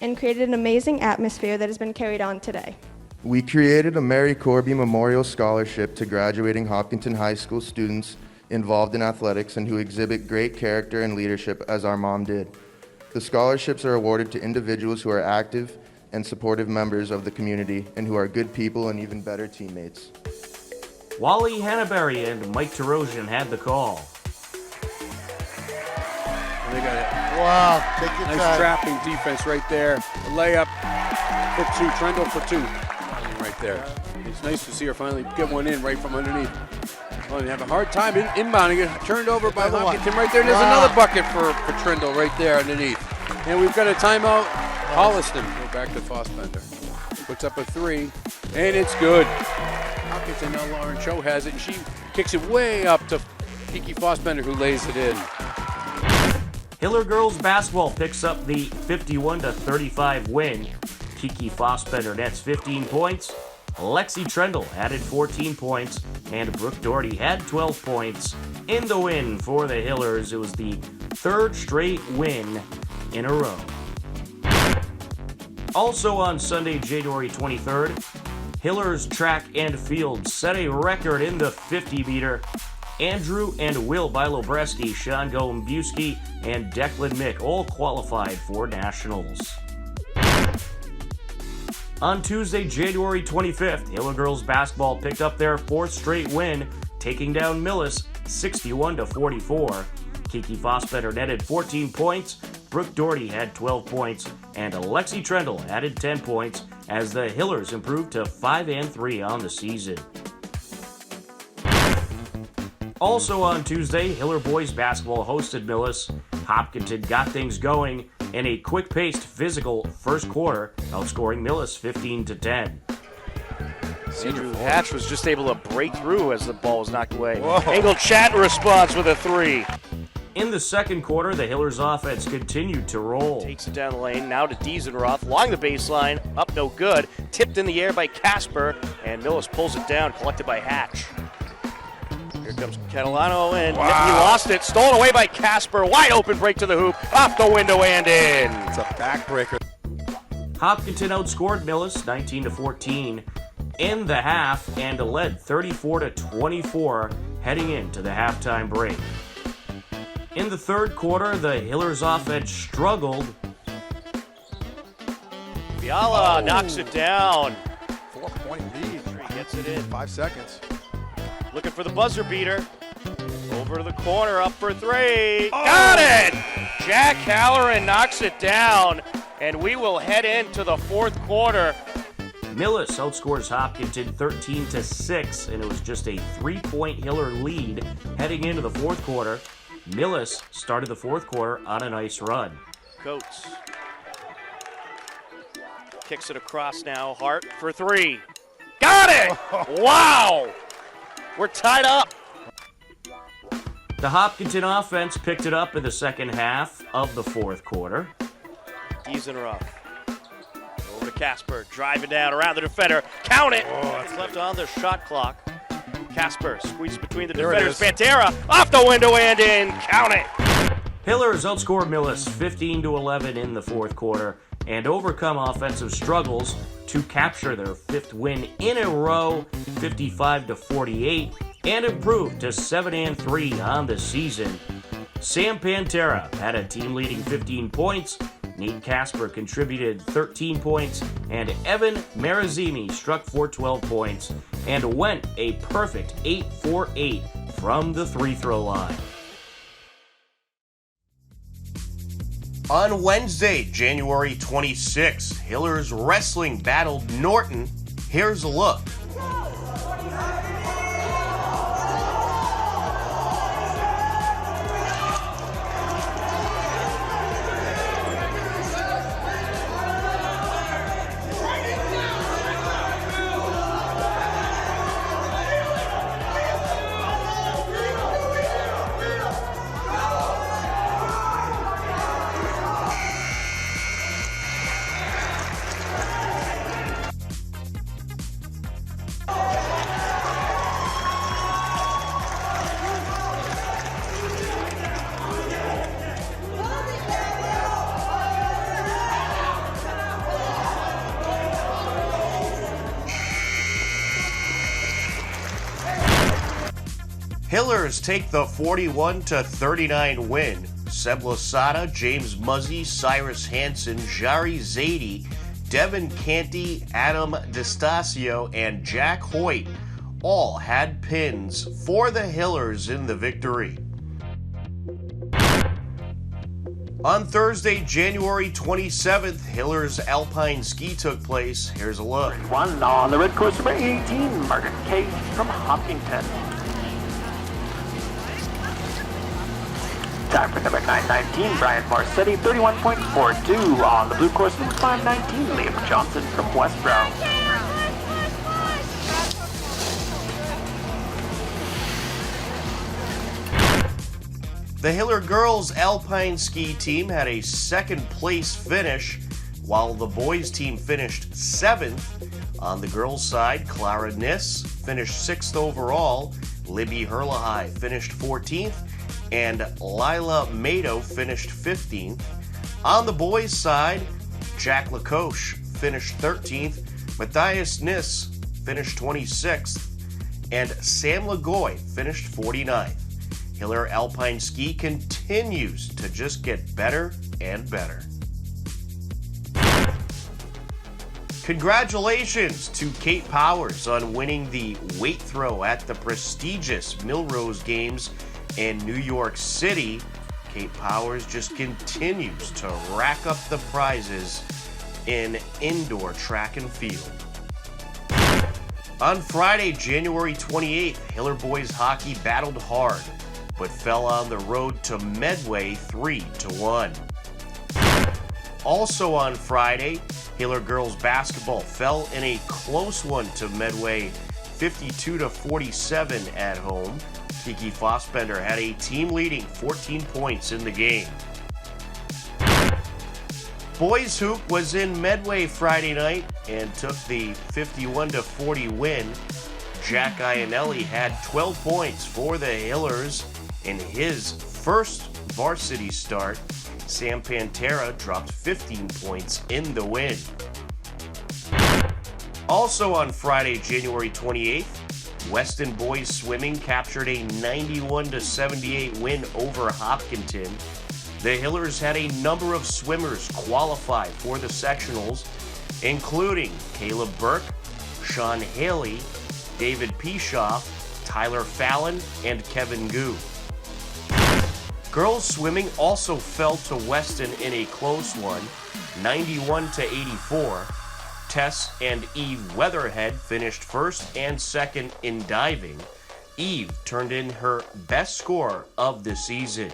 and created an amazing atmosphere that has been carried on today. We created a Mary Corby Memorial Scholarship to graduating Hopkinton High School students involved in athletics and who exhibit great character and leadership as our mom did. The scholarships are awarded to individuals who are active and supportive members of the community and who are good people and even better teammates. Wally Hannaberry and Mike Terosian had the call. They got it. Wow, take your Nice time. trapping defense right there. A layup for 2. Trendle for 2. Right there. It's nice to see her finally get one in right from underneath. Well, they have a hard time inbounding it. Turned over by Hopkinton right there. There's another bucket for Trindle right there underneath. And we've got a timeout. Holliston. Go back to Fossbender. Puts up a 3, and it's good. Hopkinton, now Lauren Cho has it, and she kicks it way up to Kiki Fossbender, who lays it in. Hiller girls basketball picks up the 51-35 win. Kiki Fossbender nets 15 points. Lexi Trendle added 14 points, and Brooke Doherty had 12 points in the win for the Hillers. It was the 3rd straight win in a row. Also on Sunday, January 23rd, Hillers track and field set a record in the 50-meter. Andrew and Will Bilobreski, Sean Gombuski, and Declan Mick all qualified for nationals. On Tuesday, January 25th, Hiller girls basketball picked up their 4th straight win, taking down Millis 61-44. Kiki Fossbender netted 14 points, Brooke Doherty had 12 points, and Alexi Trendle added 10 points as the Hillers improved to 5-3 on the season. Also on Tuesday, Hiller boys basketball hosted Millis. Hopkinton got things going in a quick-paced, physical first quarter, outscoring Millis 15-10. Andrew Hatch was just able to break through as the ball was knocked away. Engel Chat responds with a 3. In the second quarter, the Hillers offense continued to roll. Takes it down the lane, now to Diesenroth, along the baseline, up no good. Tipped in the air by Casper, and Millis pulls it down, collected by Hatch. Here comes Catalano, and he lost it. Stolen away by Casper. Wide open break to the hoop, off the window and in. It's a backbreaker. Hopkinton outscored Millis 19-14 in the half and led 34-24 heading into the halftime break. In the third quarter, the Hillers offense struggled. Fiala knocks it down. 4-point lead. He gets it in. 5 seconds. Looking for the buzzer beater. Over to the corner, up for 3. Got it! Jack Halloran knocks it down, and we will head into the fourth quarter. Millis outscores Hopkinton 13-6, and it was just a 3-point Hiller lead heading into the fourth quarter. Millis started the fourth quarter on a nice run. Coates kicks it across now. Hart for 3. Got it! Wow! We're tied up. The Hopkinton offense picked it up in the second half of the fourth quarter. Keys in rough. Over to Casper, driving down around the defender. Count it! That's left on the shot clock. Casper squeezes between the defenders. Pantera off the window and in. Count it! Hillers outscored Millis 15-11 in the fourth quarter and overcome offensive struggles to capture their fifth win in a row, 55-48, and improve to 7-3 on the season. Sam Pantera had a team-leading 15 points, Nate Casper contributed 13 points, and Evan Marazimi struck for 12 points and went a perfect 8 for 8 from the free-throw line. On Wednesday, January 26th, Hillers Wrestling battled Norton. Here's a look. Hillers take the 41-39 win. Seb Losada, James Muzzy, Cyrus Hansen, Jari Zadie, Devin Canty, Adam DeStasio, and Jack Hoyt all had pins for the Hillers in the victory. On Thursday, January 27th, Hillers Alpine Ski took place. Here's a look. One on the red course, number 18, Margaret Cage from Hopkinton. Time for number 919, Brian Marcetti, 31.42. On the blue course, number 519, Liam Johnson from Westboro. The Hiller girls Alpine Ski team had a second place finish, while the boys team finished 7th. On the girls' side, Clara Niss finished 6th overall, Libby Herlahai finished 14th, and Lila Mado finished 15th. On the boys' side, Jack Lacoche finished 13th, Matthias Niss finished 26th, and Sam Lagoy finished 49th. Hiller Alpine Ski continues to just get better and better. Congratulations to Kate Powers on winning the weight throw at the prestigious Millrose Games in New York City. Kate Powers just continues to rack up the prizes in indoor track and field. On Friday, January 28th, Hiller boys hockey battled hard, but fell on the road to Medway 3-1. Also on Friday, Hiller girls basketball fell in a close one to Medway 52-47 at home. Kiki Fossbender had a team-leading 14 points in the game. Boys Hoop was in Medway Friday night and took the 51-40 win. Jack Iannelli had 12 points for the Hillers in his first varsity start. Sam Pantera dropped 15 points in the win. Also on Friday, January 28th, Weston Boys Swimming captured a 91-78 win over Hopkinton. The Hillers had a number of swimmers qualify for the sectionals, including Caleb Burke, Sean Haley, David Pishoff, Tyler Fallon, and Kevin Gu. Girls swimming also fell to Weston in a close one, 91-84. Tess and Eve Weatherhead finished first and second in diving. Eve turned in her best score of the season.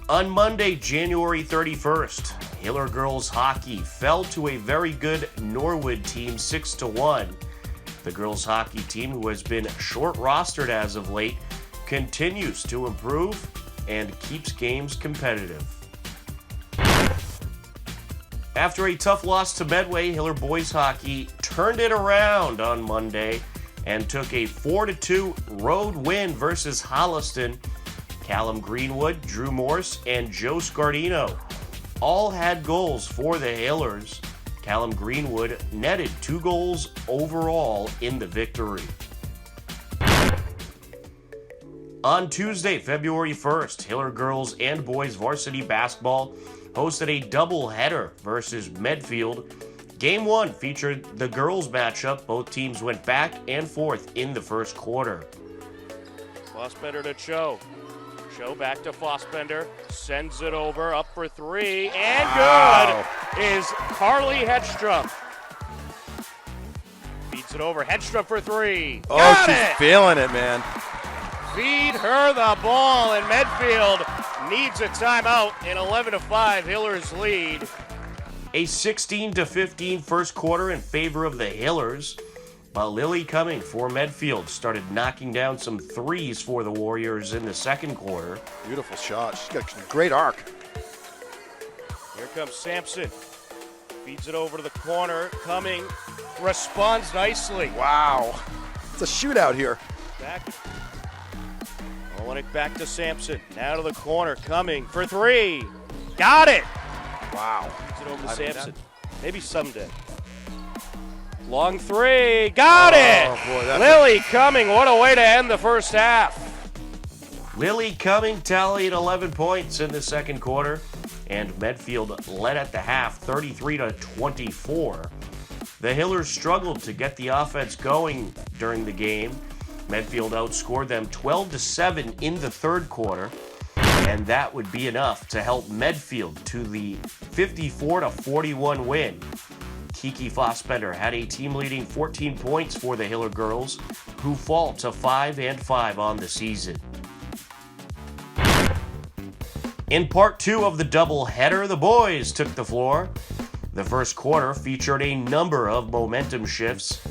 On Monday, January 31st, Hiller girls hockey fell to a very good Norwood team 6-1. The girls hockey team, who has been short-rostered as of late, continues to improve and keeps games competitive. After a tough loss to Medway, Hiller boys hockey turned it around on Monday and took a 4-2 road win versus Holliston. Callum Greenwood, Drew Morse, and Joe Scardino all had goals for the Hillers. Callum Greenwood netted 2 goals overall in the victory. On Tuesday, February 1st, Hiller girls and boys varsity basketball hosted a doubleheader versus Medfield. Game 1 featured the girls matchup. Both teams went back and forth in the first quarter. Fossbender to Cho. Cho back to Fossbender. Sends it over, up for 3, and good is Carly Hedstrom. Feeds it over, Hedstrom for 3. Oh, she's feeling it, man. Feed her the ball, and Medfield needs a timeout. An 11-5 Hillers lead. A 16-15 first quarter in favor of the Hillers, but Lily Cumming for Medfield started knocking down some threes for the Warriors in the second quarter. Beautiful shot. She's got a great arc. Here comes Sampson. Feeds it over to the corner. Cumming responds nicely. Wow. It's a shootout here. Back. Olenek back to Sampson. Now to the corner. Cumming for 3. Got it. Wow. Feeds it over to Sampson. Maybe someday. Long 3. Got it. Boy, Lily Cumming. What a way to end the first half. Lily Cumming tallied 11 points in the second quarter, and Medfield led at the half 33-24. The Hillers struggled to get the offense going during the game. Medfield outscored them 12-7 in the third quarter, and that would be enough to help Medfield to the 54-41 win. Kiki Fossbender had a team-leading 14 points for the Hiller girls, who fall to 5-5 on the season. In part 2 of the doubleheader, the boys took the floor. The first quarter featured a number of momentum shifts.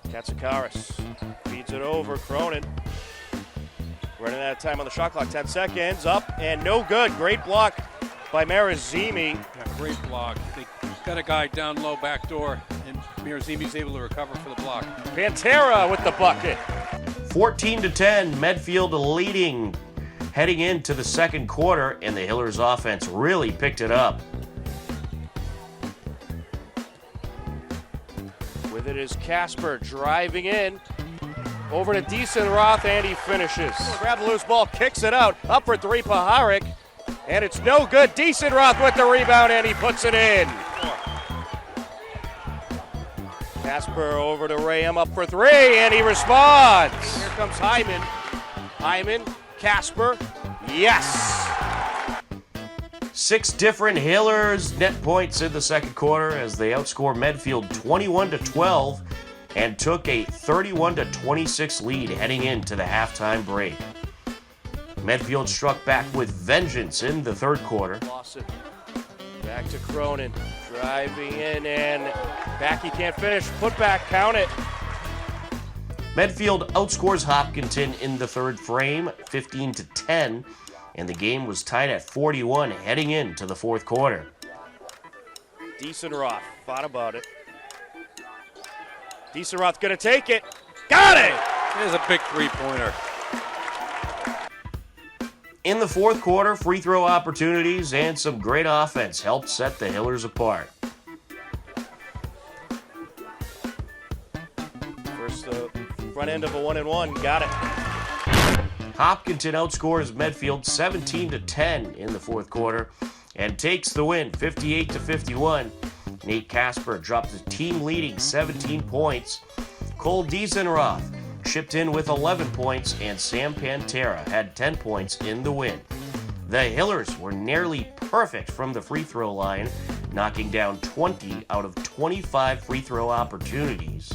Katsikaris feeds it over. Cronin running out of time on the shot clock. 10 seconds. Up and no good. Great block by Marazimi. Yeah, great block. They got a guy down low back door, and Marazimi's able to recover for the block. Pantera with the bucket. 14-10, Medfield leading heading into the second quarter, and the Hillers offense really picked it up. With it is Casper driving in. Over to Diesenroth, and he finishes. Grab the loose ball, kicks it out. Up for 3, Paharik. And it's no good. Diesenroth with the rebound, and he puts it in. Casper over to Rayam, up for 3, and he responds. Here comes Hyman. Hyman, Casper, yes. 6 different Hillers net points in the second quarter as they outscored Medfield 21-12 and took a 31-26 lead heading into the halftime break. Medfield struck back with vengeance in the third quarter. Lawson back to Cronin, driving in, and back he can't finish. Put back, count it. Medfield outscores Hopkinton in the third frame, 15-10, and the game was tied at 41 heading into the fourth quarter. Diesenroth thought about it. Diesenroth gonna take it. Got it! There's a big three-pointer. In the fourth quarter, free throw opportunities and some great offense helped set the Hillers apart. First, front end of a 1-and-1, got it. Hopkinton outscores Medfield 17-10 in the fourth quarter and takes the win 58-51. Nate Casper dropped the team-leading 17 points. Cole Diesenroth chipped in with 11 points, and Sam Pantera had 10 points in the win. The Hillers were nearly perfect from the free throw line, knocking down 20 out of 25 free throw opportunities.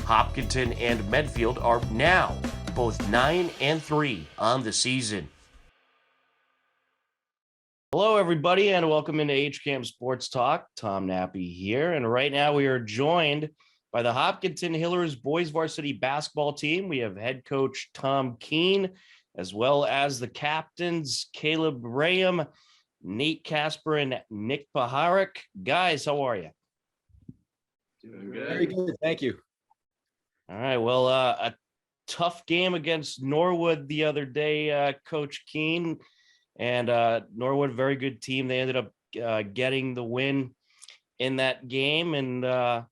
Hopkinton and Medfield are now both 9-3 on the season. Hello, everybody, and welcome into HCAM Sports Talk. Tom Nappy here, and right now we are joined by the Hopkinton Hillers boys varsity basketball team. We have head coach Tom Keene, as well as the captains Caleb Rayam, Nate Casper and Nick Paharik. Guys, how are you? Doing good. Very good. Thank you. All right. Well, a tough game against Norwood the other day, Coach Keene, and Norwood, very good team. They ended up getting the win in that game, and a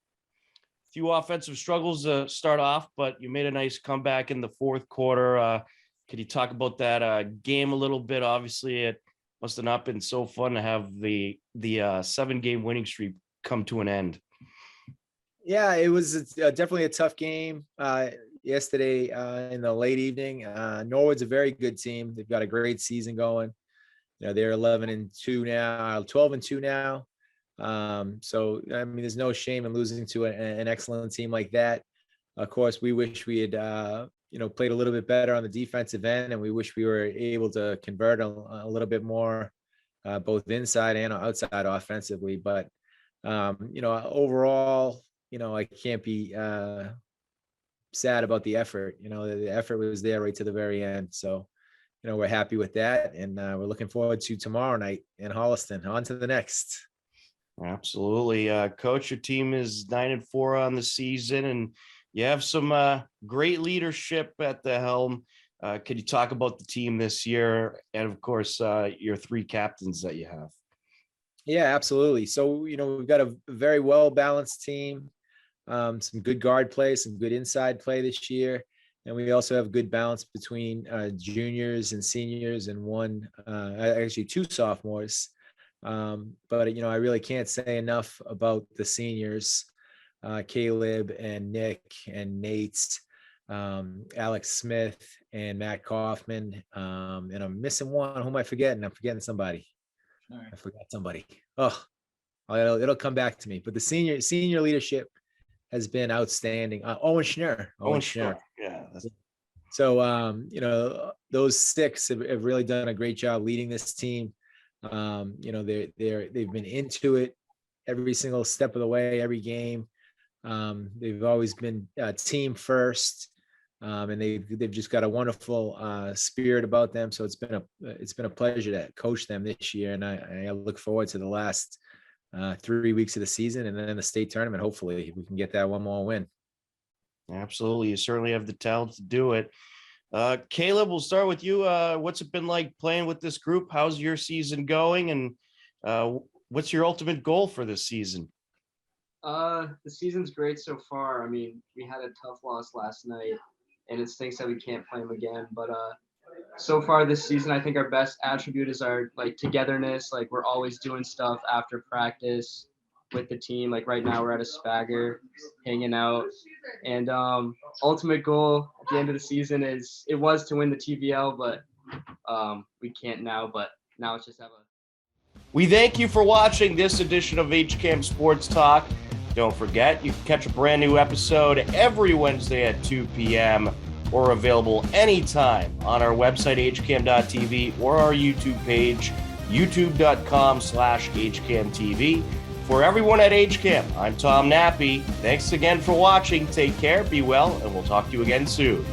few offensive struggles to start off, but you made a nice comeback in the fourth quarter. Could you talk about that game a little bit? Obviously, it must have not been so fun to have the 7-game winning streak come to an end. Yeah, it was definitely a tough game yesterday in the late evening. Norwood's a very good team. They've got a great season going. You know, they're 11-2 now, 12-2 now. So, I mean, there's no shame in losing to an excellent team like that. Of course, we wish we had, played a little bit better on the defensive end, and we wish we were able to convert a little bit more, both inside and outside offensively. But, overall, I can't be sad about the effort. The effort was there right to the very end. So, we're happy with that, and we're looking forward to tomorrow night in Holliston. On to the next. Absolutely. Coach, your team is 9-4 on the season, and you have some great leadership at the helm. Could you talk about the team this year and, of course, your 3 captains that you have? Yeah, absolutely. So, we've got a very well-balanced team, some good guard play, some good inside play this year. And we also have good balance between juniors and seniors and actually 2 sophomores. But, I really can't say enough about the seniors, Caleb and Nick and Nate, Alex Smith and Matt Kaufman. And I'm missing one. Who am I forgetting? I'm forgetting somebody. Right. I forgot somebody. Oh, it'll come back to me. But the senior leadership has been outstanding. Owen Schnurr. Yeah. So, those 6 have really done a great job leading this team. They've been into it every single step of the way, every game. They've always been team first, and they've just got a wonderful spirit about them. So it's been a pleasure to coach them this year, and I look forward to the last 3 weeks of the season and then the state tournament. Hopefully, we can get that one more win. Absolutely, you certainly have the talent to do it. Caleb, we'll start with you. What's it been like playing with this group? How's your season going, and what's your ultimate goal for this season? The season's great so far. I mean, we had a tough loss last night, and it stinks that we can't play them again. But so far this season, I think our best attribute is our togetherness. We're always doing stuff after practice with the team. Right now, we're at a Spagger, hanging out. And ultimate goal at the end of the season was to win the TVL, but we can't now. But now it's just have a. We thank you for watching this edition of HCAM Sports Talk. Don't forget, you can catch a brand new episode every Wednesday at 2 p.m. or available anytime on our website, hcam.tv, or our YouTube page, youtube.com/HCAMTV. For everyone at HCAM, I'm Tom Nappy. Thanks again for watching. Take care, be well, and we'll talk to you again soon.